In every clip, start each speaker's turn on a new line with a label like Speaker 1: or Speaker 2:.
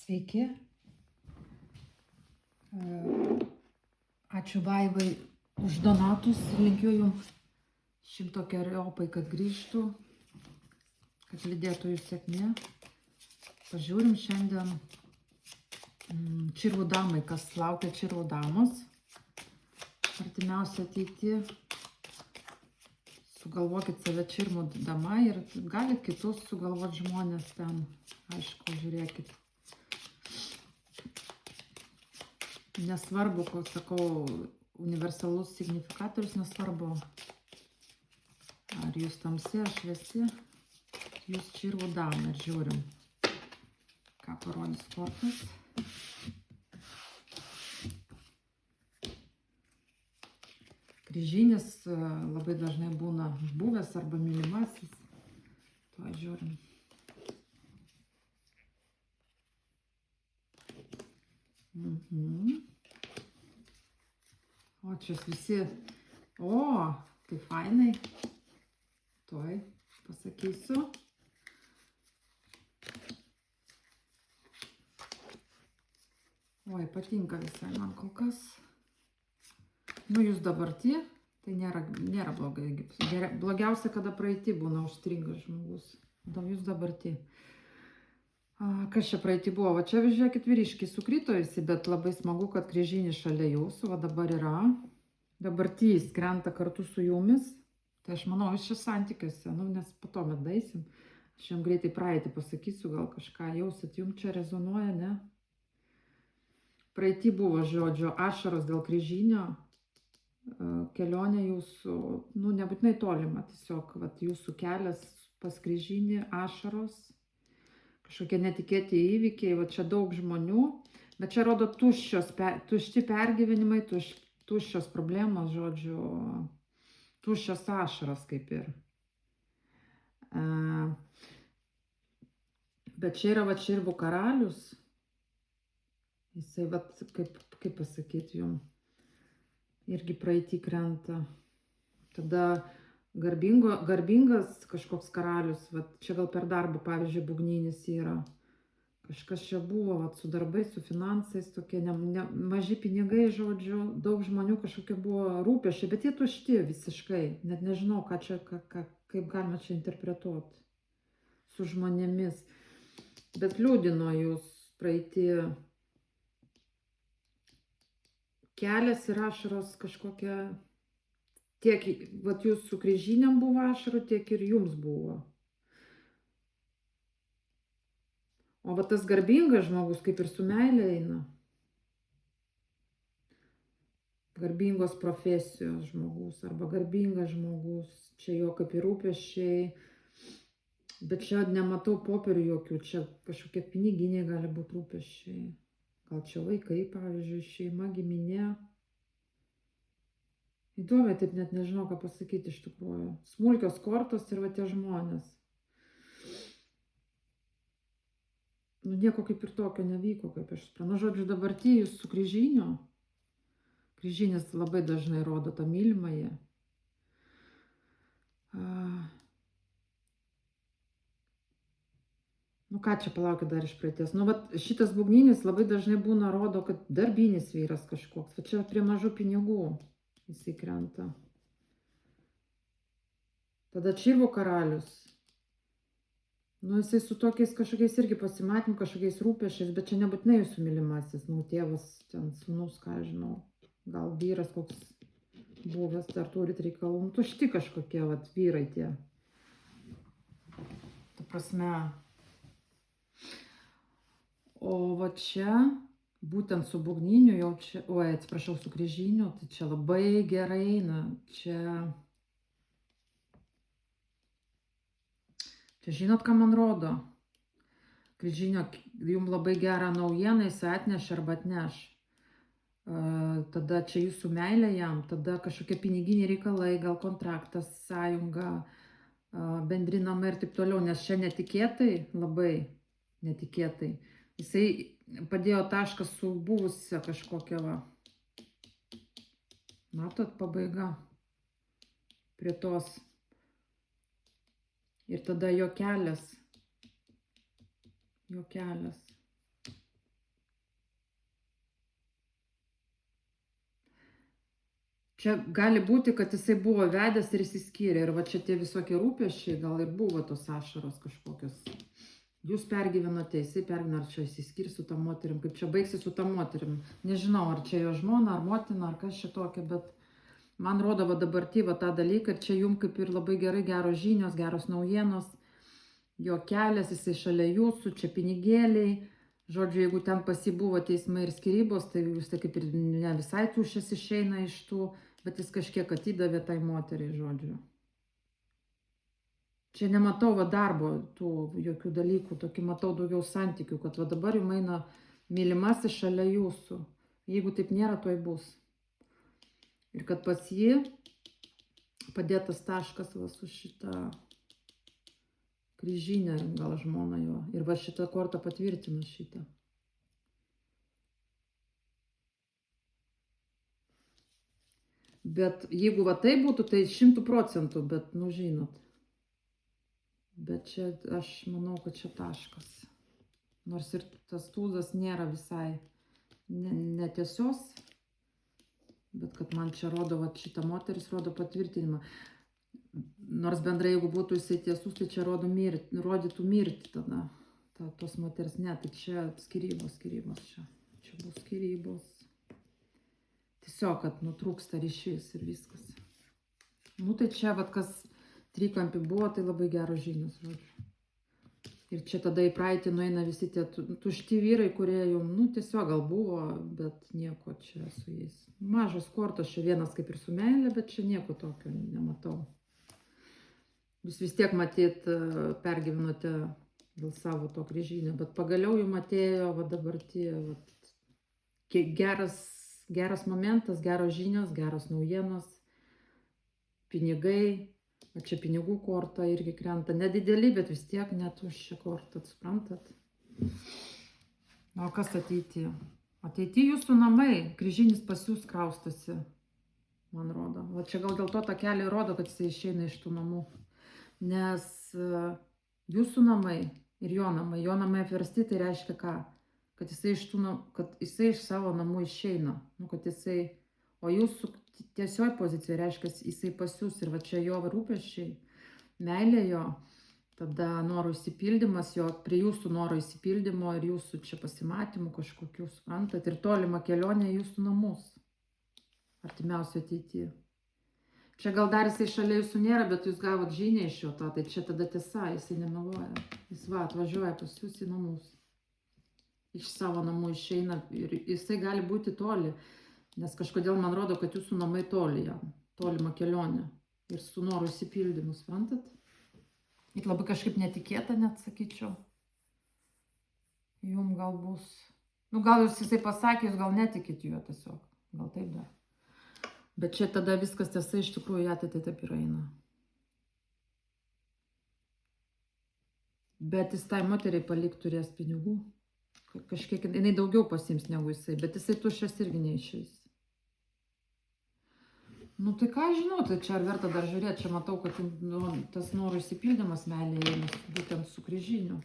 Speaker 1: Sveiki. Ačiū Vaivai už donatus. Linkiu jums 100keriopai, kad grįžtų, kad lydėtų jų sėkmė. Pažiūrim šiandien čirvų damai, kas laukia čirvų damos. Artimiausia ateityje. Sugalvokit save čirvų dama ir galit kitus sugalvoti žmonės ten. Aišku, žiūrėkit. Nesvarbu, ko sakau, universalus signifikatorius, nesvarbu, ar jūs tamsi, ar šviesi, jūs čirvų dama ir žiūrim, ką parodys kortas. Kryžinis labai dažnai būna buvęs arba mylimasis, to žiūrim. O čia visi, tai fainai, tuoj pasakysiu. Oi, patinka visai man kol kas. Nu, jūs dabartį, tai nėra blogai. Blogiausia, kada praeitį būna užstringa žmogus. Jūs dabartį. Kas čia praeitį buvo? Va čia, žiūrėkit, vyriškiai sukrito visi, bet labai smagu, kad kryžinis šalia jūsų, va dabar yra. Dabartys krenta kartu su jumis. Tai aš manau, iš čia santykiuose, nes po to mes daisim. Aš jums greitai praeitį pasakysiu, gal kažką jausit, jums čia rezonuoja, ne? Praeitį buvo, žodžiu, ašaros dėl kryžinio. Kelionė jūsų, nebūtinai tolima, tiesiog jūsų kelias pas kryžinį, ašaros. Kažkokie netikėti įvykiai, va čia daug žmonių, bet čia rodo tušti pergyvenimai, tuščios problemos, žodžiu, tuščios ašaros kaip ir. Bet čia yra va čirvų karalius, jisai va, kaip pasakyti jums, irgi praeitį krenta. Tada garbingas kažkoks karalius, čia gal per darbą, pavyzdžiui, bugninis yra. Kažkas čia buvo, su darbais, su finansais, tokie maži pinigai, žodžiu, daug žmonių kažkokie buvo rūpesčiai, bet jie tušti visiškai, net nežinau, kaip galima čia interpretuoti su žmonėmis. Bet liūdino jūs praeitį. Kelias ir ašaros kažkokia. Tiek, jūs su kryžiniam buvo ašarų, tiek ir jums buvo. O tas garbingas žmogus kaip ir su meilė eina. Garbingos profesijos žmogus arba garbingas žmogus. Čia jo kaip ir rūpesčiai. Bet čia nematau popierių jokių. Čia kažkokie piniginiai gali būti rūpesčiai. Gal čia vaikai, pavyzdžiui, šeima, giminė. Įdomiai, taip net nežinau, ką pasakyti iš tikrųjų. Smulkios kortos ir va tie žmonės. Nieko kaip ir tokio nevyko, kaip aš suprantu. Žodžiu, dabartį jūs su kryžiniu. Kryžinis labai dažnai rodo tą mylimąją. Ką čia palaukit dar iš praeities? Šitas bugninis labai dažnai būna rodo, kad darbinis vyras kažkoks. Va čia prie mažų pinigų. Jisai krenta. Tada čirvų karalius. Jisai su tokiais kažkokiais irgi pasimatym, kažkokiais rūpesčiais, bet čia nebūtinai jūsų mylimasis. Tėvas, ten sūnus, ką žinau. Gal vyras koks buvęs, ar turit reikalų. Tušti kažkokie vyrai tie. Ta prasme. O va čia. Būtent su bugniniu jau čia, atsiprašau, su kryžiniu, tai čia labai gerai eina. Čia žinot, ką man rodo? Kryžinio jums labai gerą naujieną jis atneš arba atneš. Tada čia jūsų meilė jam, tada kažkokie piniginiai reikalai, gal kontraktas, sąjunga, bendrinama ir taip toliau, nes čia netikėtai, labai netikėtai. Jisai padėjo tašką su buvusia kažkokia va. Matot, pabaiga prie tos. Ir tada jo kelias. Čia gali būti, kad jisai buvo vedęs ir išsiskyrė. Ir va čia tie visokie rūpesčiai, gal ir buvo tos ašaros kažkokios. Jūs pergyvenote, jisai pergyveno, ar čia išsiskirs su tą moterim, kaip čia baigsis su tą moterim. Nežinau, ar čia jo žmona, ar motina, ar kas čia tokia, bet man rodo va dabartyva tą dalyką, čia jums kaip ir labai gerai, geros žinios, geros naujienos. Jo kelias, jisai šalia jūsų, čia pinigėliai. Žodžiu, jeigu ten pasibuvo teismai ir skirybos, tai jūs tai kaip ir ne visai tuščias išeina iš tų, bet jis kažkiek atidavė tai moteriai, žodžiu. Čia nematau va darbo, tų jokių dalykų, tokį matau daugiau santykių, kad va dabar jums eina mylimasis šalia jūsų. Jeigu taip nėra, toj bus. Ir kad pas jį padėtas taškas va su šita kryžinė, gal žmona jo. Ir va šitą kortą patvirtina šitą. Bet jeigu va tai būtų, tai 100%, bet, nu žinot. Bet čia, aš manau, kad čia taškas. Nors ir tas tūzas nėra visai netiesos, bet kad man čia rodo, va šita moteris rodo patvirtinimą. Nors bendrai, jeigu būtų jisai tiesus, tai čia rodytų mirti tada. Tos moters, ne, tai čia skyrybos čia. Čia bus skyrybos. Tiesiog, kad nutrūksta ryšys ir viskas. Nu tai čia, vat kas trikampį buvo, tai labai geros žinios, žodžiu. Ir čia tada į praeitį nueina visi tie tušti vyrai, kurie jau, nu tiesiog gal buvo, bet nieko čia su jais. Mažos kortos, čia vienas kaip ir su meilė, bet čia nieko tokio nematau. Jūs vis tiek matyt pergyvenote dėl savo to kryžinio, bet pagaliau jums atėjo, va dabar tie, va, geras momentas, geros žinios, geros naujienos, pinigai, va čia pinigų korta irgi krenta, nedideli, bet vis tiek netuščia korta, suprantat? O kas ateityje? Ateityje jūsų namai, kryžinis pas jūs kraustosi, man rodo. Va čia gal dėl to tą kelią rodo, kad jisai išeina iš tų namų. Nes jūsų namai ir jo namai apversti, tai reiškia ką? Kad jisai iš savo namų išeina. Nu, kad jisai, o jūsų tiesioj pozicija reiškia, jisai pas jūs ir va čia jo rūpesčiai, meilė jo, tada noro įsipildymas, jo prie jūsų noro įsipildymo ir jūsų čia pasimatymų kažkokių, suprantat, ir tolima kelionė į jūsų namus artimiausio ateityje. Čia gal dar jisai šalia jūsų nėra, bet jūs gavot žinią iš jo to, tai čia tada tiesa, jisai nemeluoja. Jis va, atvažiuoja pas jūs į namus. Iš savo namų išeina ir jisai gali būti toli, nes kažkodėl man rodo, kad jūsų namai toli jam, tolima kelionė ir su noru įsipildymu, suprantat? Ir labai kažkaip netikėta, net sakyčiau. Jum gal bus, nu gal jūs jisai pasakė, jūs gal netikit juo tiesiog, gal taip dar. Bet čia tada viskas tiesa iš tikrųjų ateitį taip ir eina. Bet jis tai moteriai palik turės pinigų. Kažkiek, jinai daugiau pasiims negu jisai, bet jisai tuščias irgi neišeis. Nu tai ką žinau, tai čia ar verta dar žiūrėti, čia matau, kad tas norų įsipildymas meilėje būtent su kryžiniu.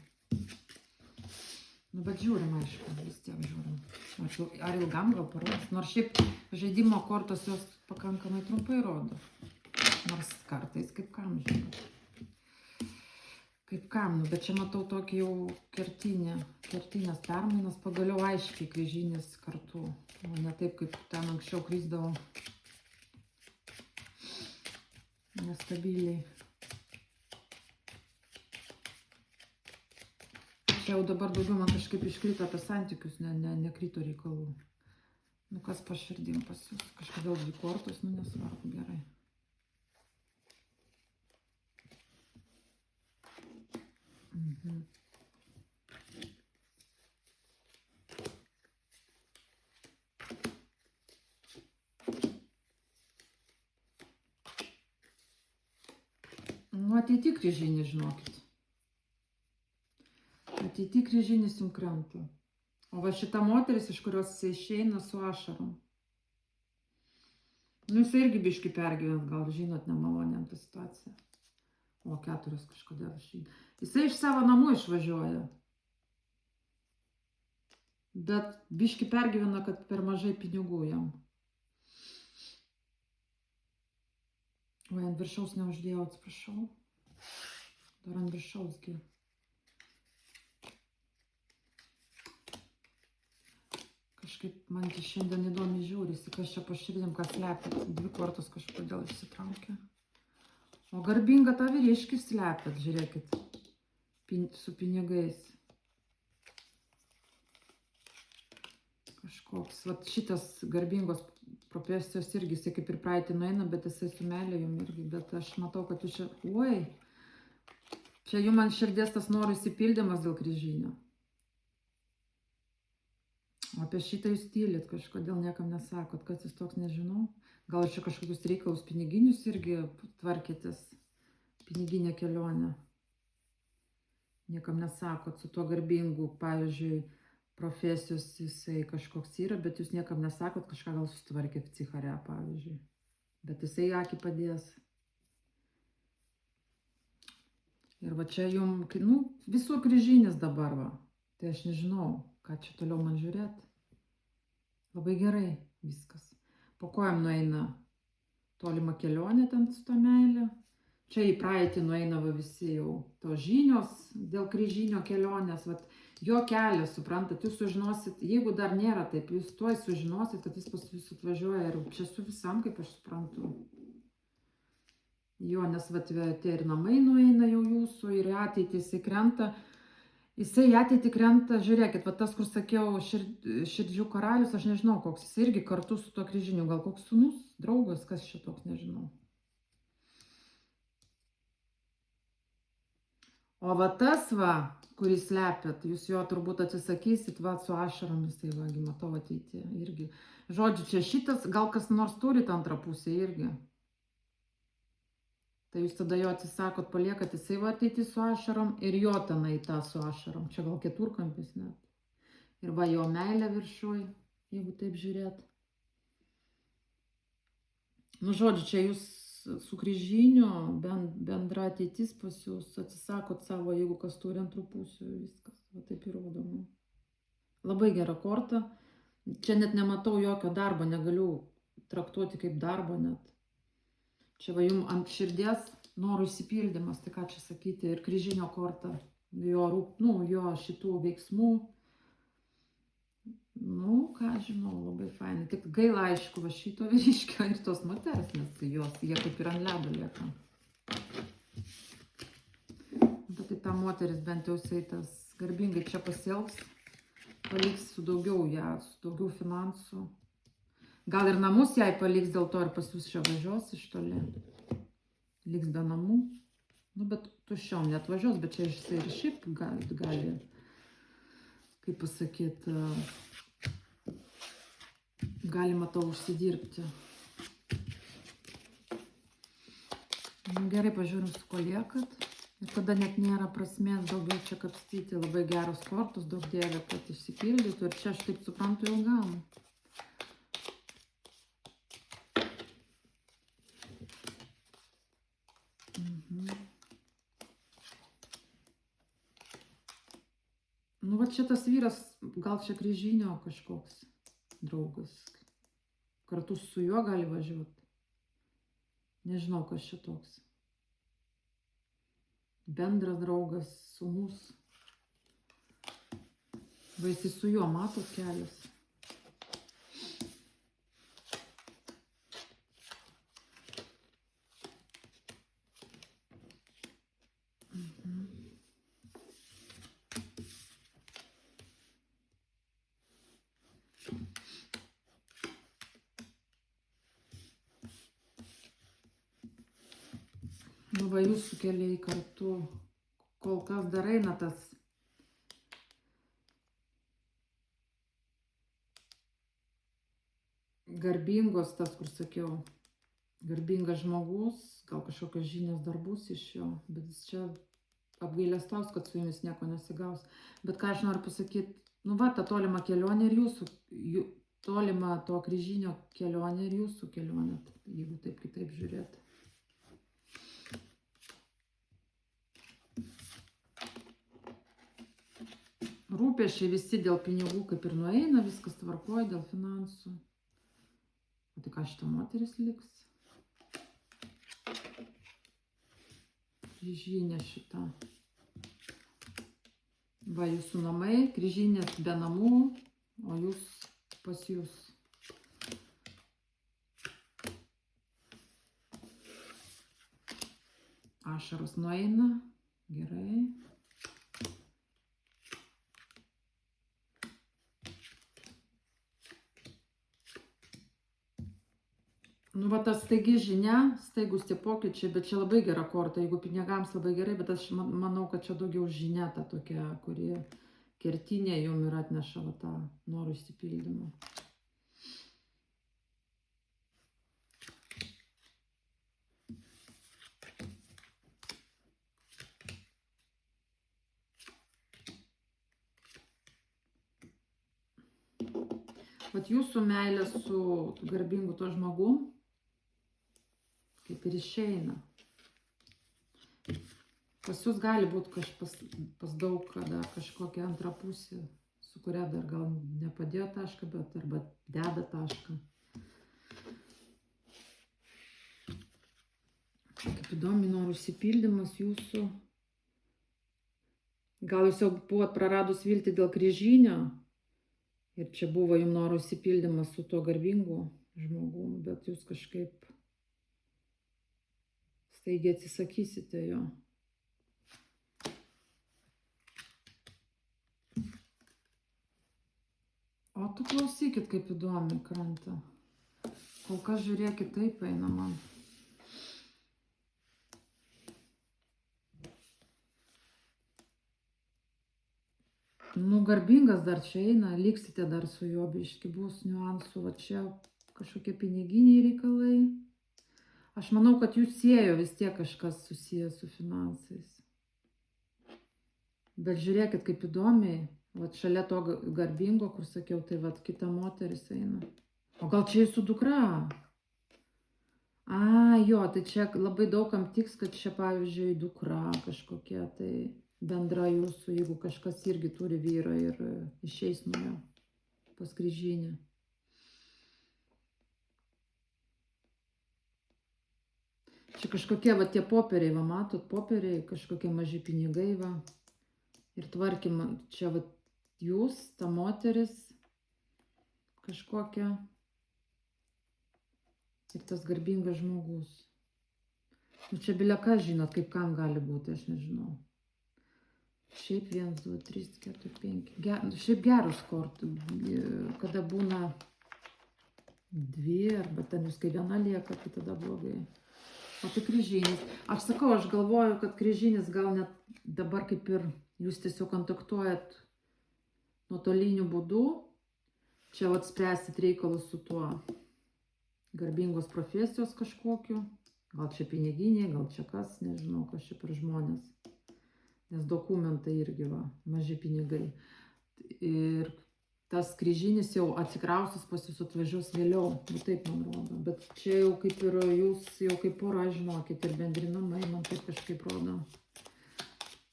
Speaker 1: Nu, bet žiūrim, aišku, vis tiek žiūrim. Ar ilgam gal parodys. Nors šiaip žaidimo kortos jos pakankamai trumpai rodo. Nors kartais kaip kam, žinot. Kaip kam, bet čia matau tokį jau kertinės permainas, pagaliau aiškiai kryžinis kartu. O ne taip, kaip ten anksčiau krisdavo. Nestabiliai. Čia jau dabar daugiau man kažkaip iškrito apie santykius, nekrito reikalų. Nu kas po širdim pas jūs, kažkodėl 2 kortos, nu nesvarbu, gerai. Nu ateity kryžinį, žinokit. Ateity kryžinis jums krenta. O va šita moteris, iš kurios jisai išeina su ašarom. Nu jisai irgi biškį pergyvens, gal žinot, nemalonėm tą situaciją. O 4 kažkodėl išeina. Jisai iš savo namų išvažiuoja. Bet biškį pergyvena, kad per mažai pinigų jam. Oi, ant viršaus neuždėjau, atsiprašau. Dar ant viršausgi. Kažkaip man čia šiandien įdomi žiūrisi, kas čia po širdim, kas slepia. 2 kortos kažkodėl išsitraukia. O garbinga tą vyriškį slepia, žiūrėkit, su pinigais. Kažkoks, vat šitas garbingos profesijos irgi, jisai kaip ir praeitį nueina, bet jisai su meilė jum irgi, bet aš matau, kad jūs čia, oi, čia jum ant širdies tas norų įsipildymas dėl kryžinio. O apie šitą jūs tylit, kažkodėl niekam nesakot, kas jūs toks, nežinau. Gal čia kažkokius reikalus piniginius irgi tvarkėtės, piniginę kelionę. Niekam nesakot, su tuo garbingu, pavyzdžiui, profesijos jisai kažkoks yra, bet jūs niekam nesakot, kažką gal sustvarkėt psichare, pavyzdžiui. Bet jisai akį padės. Ir va čia jum, nu, visur kryžinis dabar, va. Tai aš nežinau, ką čia toliau man žiūrėt. Labai gerai viskas. Po kojam nueina tolima kelionė ten su to meilė. Čia į praeitį nueina va visi jau to žinios dėl kryžinio kelionės, va. Jo kelias, suprantat, jūs sužinosit, jeigu dar nėra taip, jūs tuoj sužinosit, kad jis pas jūs atvažiuoja ir čia su visam, kaip aš suprantu. Jo, nes vat tie ir namai nueina jau jūsų, ir ateitį jisai krenta. Jisai ateitį krenta, žiūrėkit, va tas, kur sakiau, širdžių karalius, aš nežinau, koks jis irgi kartu su to kryžiniu, gal koks sūnus, draugas, kas čia toks, nežinau. O va tas va, kurį slepiat, jūs jo turbūt atsisakysit, va su ašaromis, tai vagi matau ateityje irgi. Žodžiu, čia šitas, gal kas nors turit antrą pusę irgi. Tai jūs tada jo atsisakot, paliekat, jisai va ateitį su ašarom ir jo tenai tą su ašarom. Čia gal keturkampis net. Ir va jo meilė viršuj, jeigu taip žiūrėt. Nu, žodžiu, čia jūs su kryžiniu bendra ateitis pas jūs, atsisakot savo, jeigu kas turi antrų pusių, viskas, va taip įrodoma. Labai gera korta, čia net nematau jokio darbo, negaliu traktuoti kaip darbo net. Čia va jums ant širdies norų įsipildymas, tai ką čia sakyti, ir kryžinio korta, jo šitų veiksmų. Nu, ką žinau, labai fainai. Tik gaila, aišku, va šito vyriškio ir tos moters, nes jie kaip ir ant ledo lieka. Bet tai ta moteris bent jau jisai tas garbingai čia pasielgs, paliks su daugiau finansų. Gal ir namus jai paliks, dėl to ir pas jūs čia važiuos iš toli. Liks be namų. Nu, bet tuščiom net važiuos, bet čia jisai ir šiaip gali, kaip pasakyti, galima to užsidirbti. Gerai, pažiūrim, su ko liekat. Ir tada net nėra prasmės daugiau čia kapstyti. Labai geros kortos, daug dievė, kad išsipildytų. Ir čia aš taip suprantu ilgam. Nu, va čia tas vyras, gal čia kryžinio kažkoks draugas. Kartu su juo gali važiuoti. Nežinau, kas čia toks. Bendras draugas, sūnus. Vaisi su juo, matot kelias. Nu, va jūsų keliai kartu, kol kas dar eina tas garbingos, tas, kur sakiau, garbingas žmogus, gal kažkokios žinios dar bus iš jo, bet jis čia apgailestaus, kad su jumis nieko nesigaus. Bet ką aš noriu pasakyti, nu va, ta tolima kelionė ir jūsų, tolima to kryžinio kelionė ir jūsų kelionė, jeigu taip kitaip žiūrėti. Rūpesčiai visi dėl pinigų kaip ir nueina, viskas tvarkoja dėl finansų. O tai ką šita moteris liks? kryžynė šita. Va, jūsų namai, kryžynės be namų, o jūs pas jūs. Ašaros nueina, gerai. Nu, va, tas staigi žinia, staigus tie pokyčiai, bet čia labai gera korta, jeigu pinigams labai gerai, bet aš manau, kad čia daugiau žinia ta tokia, kuri kertinė jum ir atneša va, tą norų išsipildymą. Vat jūsų meilė su garbingu to žmogum kaip ir išeina. Pas jūs gali būti pas daug kada kažkokia antra pusė, su kuria dar gal nepadėjo tašką, bet arba deda tašką. Kaip įdomi norų išsipildymas jūsų. Gal jūs jau buvot praradus viltį dėl kryžinio ir čia buvo jums norų išsipildymas su tuo garbingu žmogum, bet jūs kažkaip staigiai atsisakysite jo. O tu klausykit, kaip įdomi kranta. Kol kas žiūrėkit, taip eina man. Nu, garbingas dar čia eina, liksite dar su juo, biški bus niuansų, va čia kažkokie piniginiai reikalai. Aš manau, kad jūs siejo vis tiek kažkas susijęs su finansais. Bet žiūrėkit, kaip įdomiai, va šalia to garbingo, kur sakiau, tai va kita moteris eina. O gal čia jūsų dukra? A, jo, tai čia labai daugam tiks, kad čia pavyzdžiui dukra kažkokia, tai bendra jūsų, jeigu kažkas irgi turi vyrą ir išeis nuo jo pas kryžinę. Čia kažkokie va tie popieriai, va matot, popieriai, kažkokie maži pinigai, va. Ir tvarkymą, čia va jūs, ta moteris kažkokia. Ir tas garbingas žmogus. Nu čia bileka, žinot, kaip kam gali būti, aš nežinau. Šiaip 1, 2, 3, 4, 5. Šiaip geros kortų, kada būna 2, arba ten jūs kai viena lieka, tai tada blogai. O tai kryžinis. Aš sakau, aš galvoju, kad kryžinis gal net dabar kaip ir jūs tiesiog kontaktuojat nuotoliniu būdu. Čia vat spręsit reikalus su tuo garbingos profesijos kažkokiu. Gal čia piniginiai, gal čia kas, nežinau, kas čia per žmonės. Nes dokumentai irgi va, maži pinigai. Ir tas kryžinis jau atsikrausis pas jūs atvažiuos vėliau, bet taip man rodo. Bet čia jau kaip ir jūs, jau kaip pora, žinokit, ir bendri namai, man taip kažkaip rodo.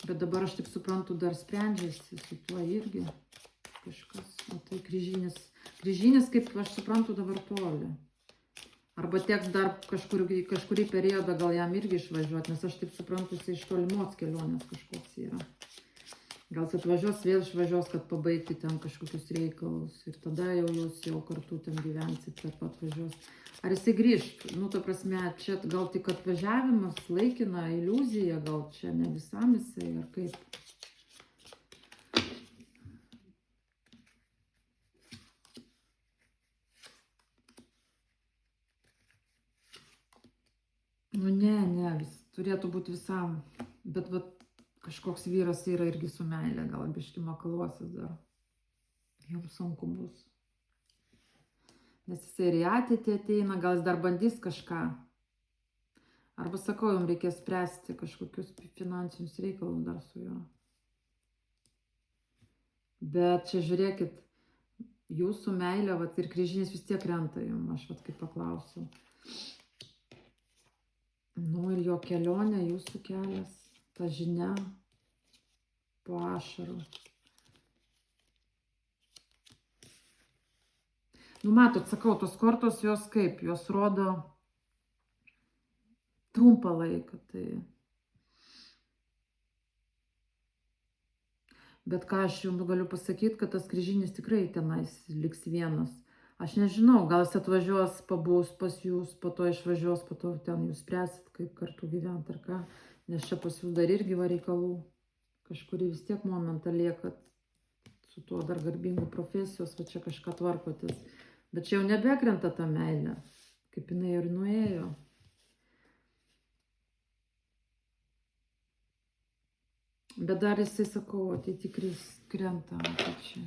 Speaker 1: Bet dabar aš taip suprantu, dar sprendžiasi su tuo irgi kažkas. O tai kryžinis, kaip aš suprantu, dabar toli. Arba teks dar kažkurį periodą gal jam irgi išvažiuoti, nes aš taip suprantu, jis iš tolimos kelionės kažkoks yra. Gal jis atvažiuos, vėl išvažiuos, kad pabaigti ten kažkokius reikalus. Ir tada jau jūs jau kartu ten gyvensit, kad atvažiuos. Ar jisai grįž? Nu, ta prasme, čia gal tik atvažiavimas, laikina iliuzija, gal čia ne visam jisai, ar kaip? Nu, ne, turėtų būti visam. Bet vat kažkoks vyras yra irgi su meilė, gal biški makaluosis dar. Jums sunku bus. Nes jisai ir į ateitį ateina, gal jis dar bandys kažką. Arba sakau, jums reikės spręsti kažkokius finansinius reikalus dar su juo. Bet čia žiūrėkit, jūsų meilė, vat, ir kryžinis vis tiek renta jums, aš vat kaip paklausiau. Nu ir jo kelionė, jūsų kelias, ta žinia po ašarų. Nu matot, sakau, tos kortos jos kaip, jos rodo trumpą laiką. Tai Bet ką aš jums galiu pasakyti, kad tas kryžinis tikrai tenais liks vienas. Aš nežinau, gal jis atvažiuos, pabus pas jūs, po to išvažiuos, po to ten jūs spręsit, kaip kartu gyventi ar ką. Nes čia pas jūs dar irgi va reikalų. Kažkurį vis tiek momentą lieka su tuo dar garbingu profesijos, va čia kažką tvarkotės. Bet čia jau nebekrenta ta meilė, kaip jinai ir nuėjo. Bet dar jisai, sakau, ateity krenta, tai čia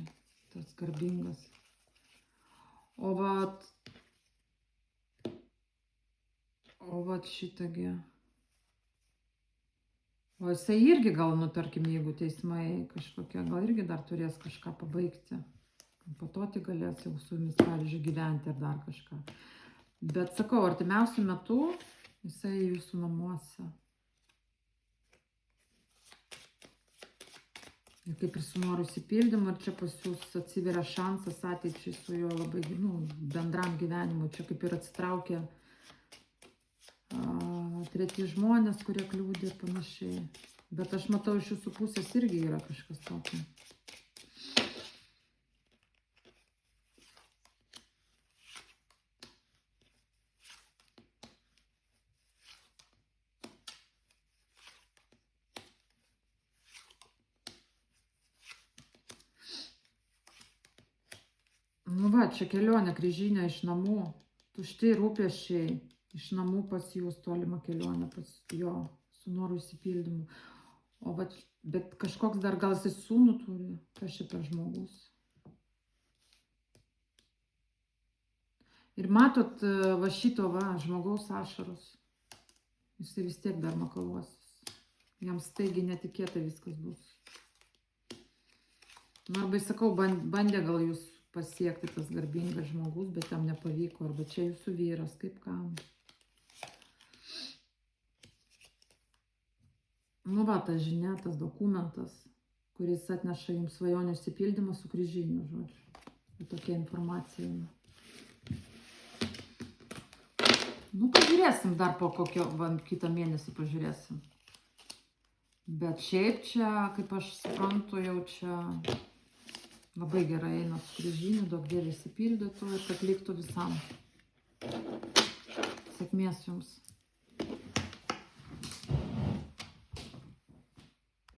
Speaker 1: tas garbingas. O vat šitagi. O jisai irgi gal, nu tarkim, jeigu teismai kažkokie, gal irgi dar turės kažką pabaigti. Po to tik galės jau su jumis, pavyzdžiui, gyventi ar dar kažką. Bet sakau, artimiausiu metu jisai jūsų namuose. Ir kaip ir su noru išsipildymu, ir čia pas jūs atsiveria šansas ateičiai su juo labai, nu, bendram gyvenimui. Čia kaip ir atsitraukia treti žmonės, kurie kliūdė ir panašiai. Bet aš matau, iš jūsų pusės irgi yra kažkas tokio. Nu va, čia kelionė kryžinė iš namų, tušti rūpesčiai, iš namų pas jūs tolima kelionė, pas jo, su noru išsipildymu. O va, bet kažkoks dar gal jis sūnų turi, kas čia per žmogus. Ir matot, va šito va, žmogaus ašaros, jisai vis tiek dar makaluosis. Jam staigiai netikėtai viskas bus. Nu, arba, sakau, bandė gal jūs pasiekti tas garbingas žmogus, bet jam nepavyko, arba čia jūsų vyras, kaip kam. Nu va, ta žinia, tas dokumentas, kuris atneša jums svajonių išsipildymą su kryžiniu, žodžiu. Ir tokia informacija. Nu, pažiūrėsim dar po kokio, kitą mėnesį pažiūrėsim. Bet šiaip čia, kaip aš suprantu, jau čia labai gerai eina su kryžiniu, daug dievė išsipildytų ir kad liktų visam. Sėkmės jums.